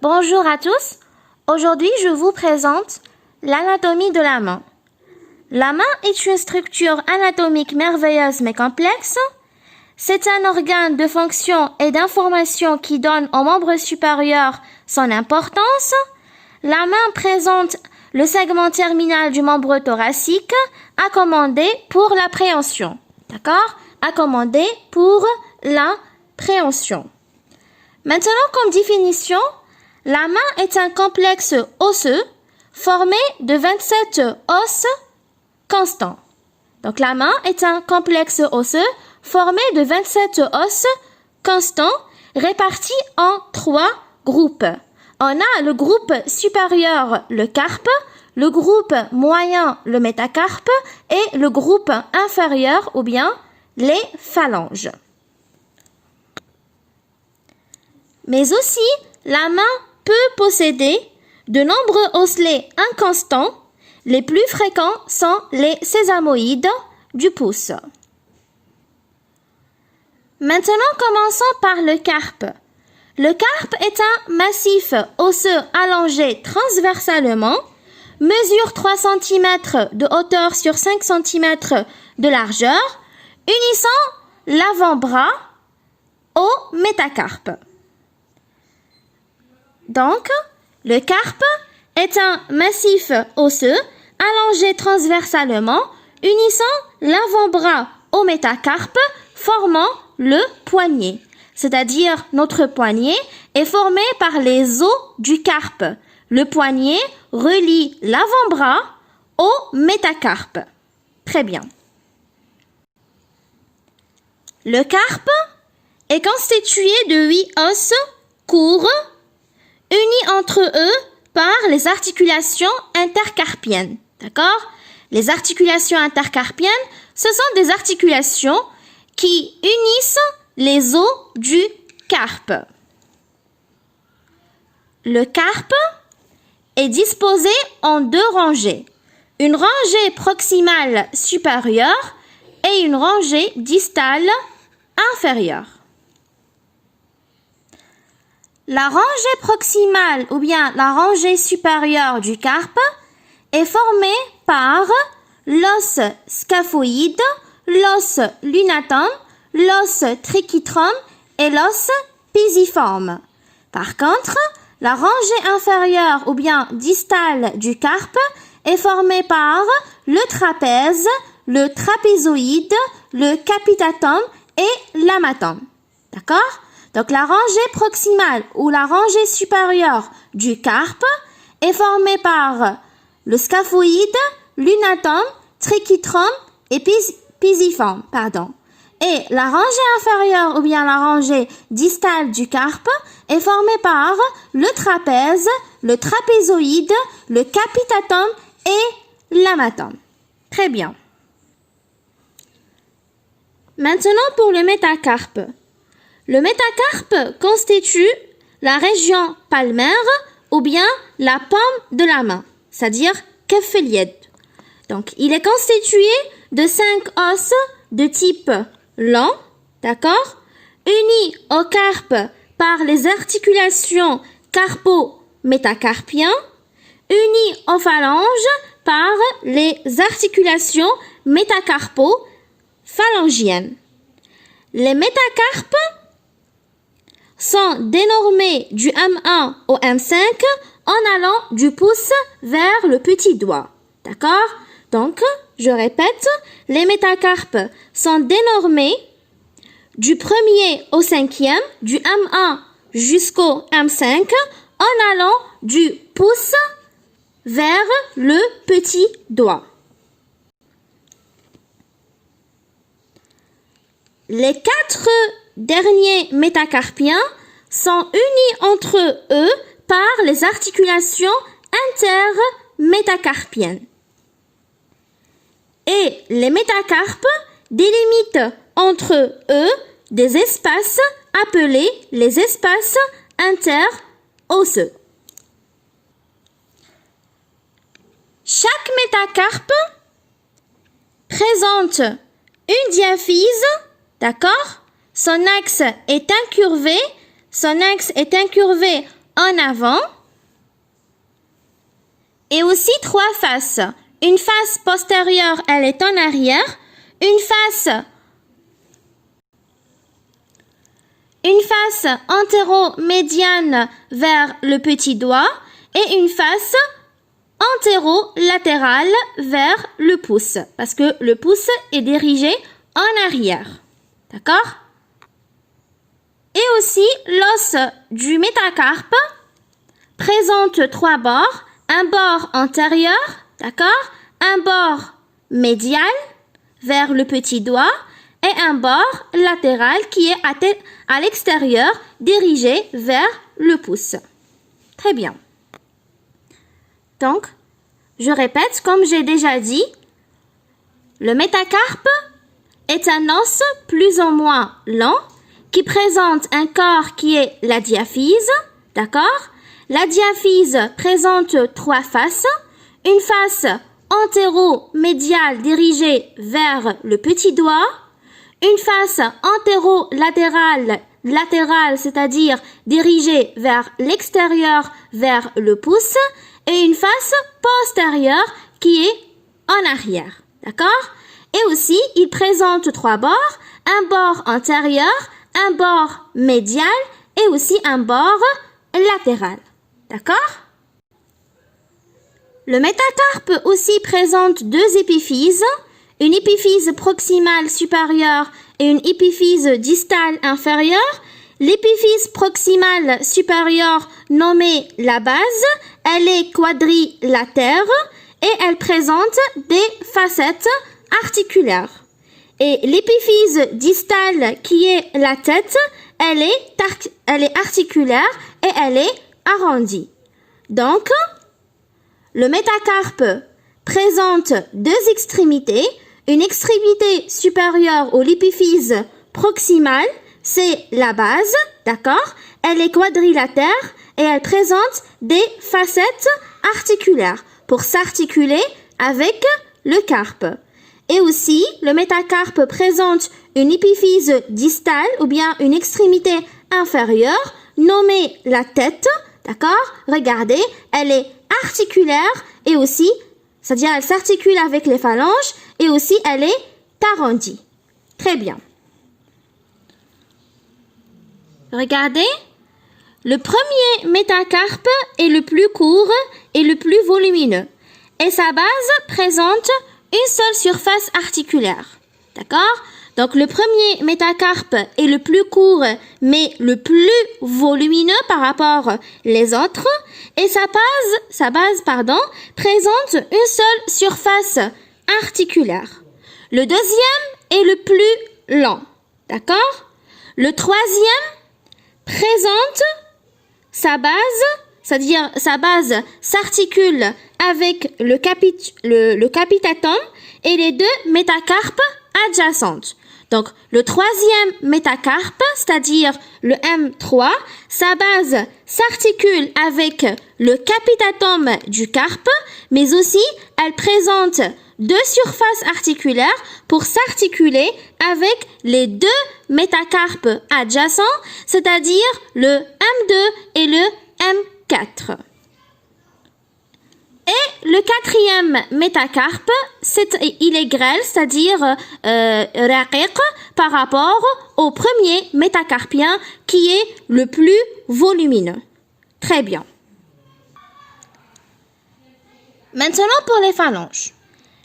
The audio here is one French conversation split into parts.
Bonjour à tous. Aujourd'hui, je vous présente l'anatomie de la main. La main est une structure anatomique merveilleuse mais complexe. C'est un organe de fonction et d'information qui donne aux membres supérieurs son importance. La main présente le segment terminal du membre thoracique, accommodé pour l'appréhension. D'accord? Accommodé pour l'appréhension. Maintenant, comme définition, la main est un complexe osseux formé de 27 os constants. Donc, la main est un complexe osseux formé de 27 os constants répartis en 3 groupes. On a le groupe supérieur, le carpe, le groupe moyen, le métacarpe, et le groupe inférieur, ou bien les phalanges. Mais aussi, la main peut posséder de nombreux osselets inconstants. Les plus fréquents sont les sésamoïdes du pouce. Maintenant, commençons par le carpe. Le carpe est un massif osseux allongé transversalement, mesure 3 cm de hauteur sur 5 cm de largeur, unissant l'avant-bras au métacarpe. Donc, le carpe est un massif osseux allongé transversalement, unissant l'avant-bras au métacarpe, formant le poignet. C'est-à-dire, notre poignet est formé par les os du carpe. Le poignet relie l'avant-bras au métacarpe. Très bien. Le carpe est constitué de 8 os courts, unis entre eux par les articulations intercarpiennes. D'accord? Les articulations intercarpiennes, ce sont des articulations qui unissent les os du carpe. Le carpe est disposé en 2 rangées. Une rangée proximale supérieure et une rangée distale inférieure. La rangée proximale ou bien la rangée supérieure du carpe est formée par l'os scaphoïde, l'os lunatum, l'os trichitrum et l'os pisiforme. Par contre, la rangée inférieure ou bien distale du carpe est formée par le trapèze, le trapézoïde, le capitatum et l'amatum. D'accord? Donc, la rangée proximale ou la rangée supérieure du carpe est formée par le scaphoïde, lunatum, trichitrum et pisiforme. Et la rangée inférieure ou bien la rangée distale du carpe est formée par le trapèze, le trapézoïde, le capitatum et l'amatum. Très bien. Maintenant pour le métacarpe. Le métacarpe constitue la région palmaire ou bien la paume de la main, c'est-à-dire كف اليد. Donc, il est constitué de 5 os de type long, d'accord, unis au carpe par les articulations carpo-métacarpiens, unis aux phalanges par les articulations métacarpo-phalangiennes. Les métacarpes sont dénormés du M1 au M5 en allant du pouce vers le petit doigt. D'accord? Donc, je répète, les métacarpes sont dénormés du 1er au 5e, du M1 jusqu'au M5 en allant du pouce vers le petit doigt. Les 4 derniers métacarpiens sont unis entre eux par les articulations intermétacarpiennes. Et les métacarpes délimitent entre eux des espaces appelés les espaces interosseux. Chaque métacarpe présente une diaphyse, d'accord? Son axe est incurvé en avant et aussi trois faces. Une face postérieure, elle est en arrière. Une face antéro-médiane vers le petit doigt et une face antéro-latérale vers le pouce, parce que le pouce est dirigé en arrière. D'accord? Et aussi, l'os du métacarpe présente trois bords. Un bord antérieur, d'accord? Un bord médial vers le petit doigt et un bord latéral qui est à l'extérieur, dirigé vers le pouce. Très bien. Donc, je répète, comme j'ai déjà dit, le métacarpe est un os plus ou moins lent qui présente un corps qui est la diaphyse, d'accord? La diaphyse présente trois faces, une face antéro-médiale dirigée vers le petit doigt, une face antéro-latérale, c'est-à-dire dirigée vers l'extérieur, vers le pouce, et une face postérieure qui est en arrière. D'accord? Et aussi, il présente trois bords, un bord antérieur, un bord médial et aussi un bord latéral. D'accord? Le métacarpe aussi présente deux épiphyses, une épiphyse proximale supérieure et une épiphyse distale inférieure. L'épiphyse proximale supérieure nommée la base, elle est quadrilatère et elle présente des facettes articulaires. Et l'épiphyse distale qui est la tête, elle est articulaire et elle est arrondie. Donc, le métacarpe présente deux extrémités. Une extrémité supérieure ou l'épiphyse proximale, c'est la base, d'accord? Elle est quadrilatère et elle présente des facettes articulaires pour s'articuler avec le carpe. Et aussi, le métacarpe présente une épiphyse distale ou bien une extrémité inférieure nommée la tête, d'accord? Regardez, elle est articulaire et aussi, c'est-à-dire elle s'articule avec les phalanges et aussi elle est arrondie. Très bien. Regardez, le premier métacarpe est le plus court et le plus volumineux et sa base présente une seule surface articulaire. D'accord? Donc le premier métacarpe est le plus court mais le plus volumineux par rapport les autres et sa base présente une seule surface articulaire. Le deuxième est le plus lent. D'accord? Le troisième présente sa base, c'est-à-dire sa base s'articule avec le capitatum et les deux métacarpes adjacentes. Donc, le troisième métacarpe, c'est-à-dire le M3, sa base s'articule avec le capitatum du carpe, mais aussi elle présente deux surfaces articulaires pour s'articuler avec les deux métacarpes adjacents, c'est-à-dire le M2 et le M4. Et le quatrième métacarpe, il est grêle, c'est-à-dire raqiq par rapport au premier métacarpien qui est le plus volumineux. Très bien. Maintenant pour les phalanges.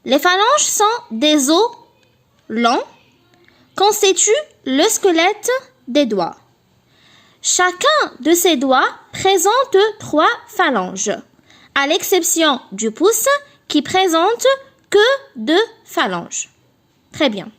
Les phalanges sont des os longs, constituent le squelette des doigts. Chacun de ces doigts présente trois phalanges, à l'exception du pouce qui présente que deux phalanges. Très bien.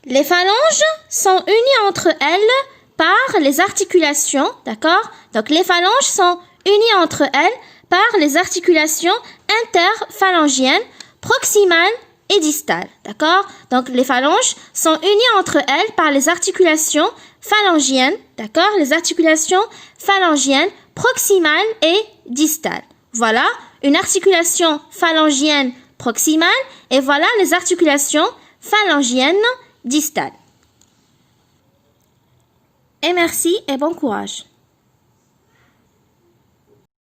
Les phalanges sont unies entre elles par les articulations, d'accord? Donc les phalanges sont unies entre elles par les articulations interphalangiennes, proximales et distales, d'accord? Donc les phalanges sont unies entre elles par les articulations phalangiennes, d'accord? Les articulations phalangiennes, proximales et distales. Voilà une articulation phalangienne proximale et voilà les articulations phalangiennes distales. et merci et bon courage.